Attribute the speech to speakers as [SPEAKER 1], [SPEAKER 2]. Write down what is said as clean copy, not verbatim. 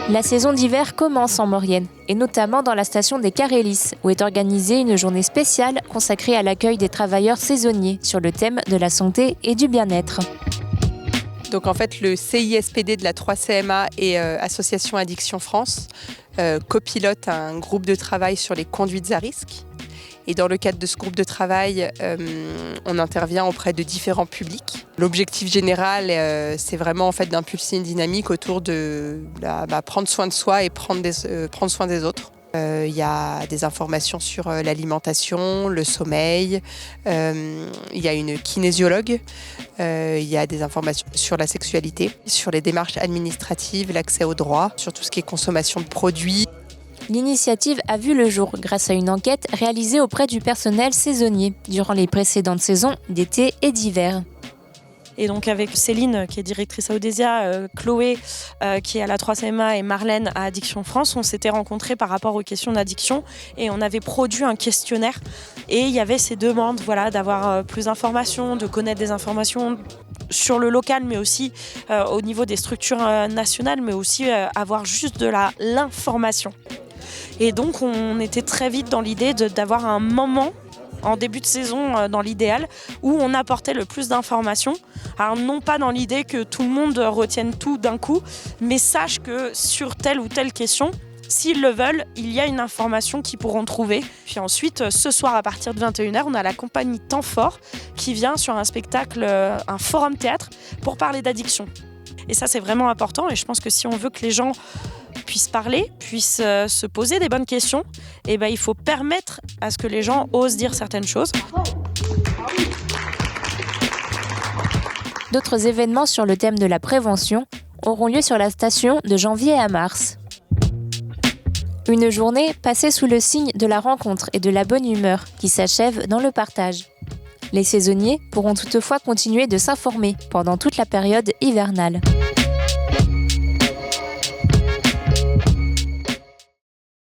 [SPEAKER 1] La saison d'hiver commence en Maurienne, et notamment dans la station des Carélis, où est organisée une journée spéciale consacrée à l'accueil des travailleurs saisonniers sur le thème de la santé et du bien-être.
[SPEAKER 2] Donc en fait, le CISPD de la 3CMA et Association Addiction France copilotent un groupe de travail sur les conduites à risque. Et dans le cadre de ce groupe de travail, on intervient auprès de différents publics. L'objectif général, c'est vraiment en fait d'impulser une dynamique autour de prendre soin de soi et prendre soin des autres. Il y a des informations sur l'alimentation, le sommeil, il y a une kinésiologue, il y a des informations sur la sexualité, sur les démarches administratives, l'accès aux droits, sur tout ce qui est consommation de produits.
[SPEAKER 1] L'initiative a vu le jour grâce à une enquête réalisée auprès du personnel saisonnier durant les précédentes saisons d'été et d'hiver.
[SPEAKER 3] Et donc avec Céline, qui est directrice à Odésia, Chloé, qui est à la 3CMA, et Marlène à Addiction France, on s'était rencontrés par rapport aux questions d'addiction et on avait produit un questionnaire. Et il y avait ces demandes d'avoir plus d'informations, de connaître des informations sur le local, mais aussi au niveau des structures nationales, mais aussi avoir juste de l'information. Et donc on était très vite dans l'idée d'avoir un moment en début de saison, dans l'idéal, où on apportait le plus d'informations. Alors non pas dans l'idée que tout le monde retienne tout d'un coup, mais sache que sur telle ou telle question, s'ils le veulent, il y a une information qu'ils pourront trouver. Puis ensuite, ce soir à partir de 21h, on a la compagnie Temps Fort qui vient sur un spectacle, un forum théâtre, pour parler d'addiction. Et ça, c'est vraiment important. Et je pense que si on veut que les gens puissent parler, puissent se poser des bonnes questions, il faut permettre à ce que les gens osent dire certaines choses.
[SPEAKER 1] D'autres événements sur le thème de la prévention auront lieu sur la station de janvier à mars. Une journée passée sous le signe de la rencontre et de la bonne humeur qui s'achève dans le partage. Les saisonniers pourront toutefois continuer de s'informer pendant toute la période hivernale.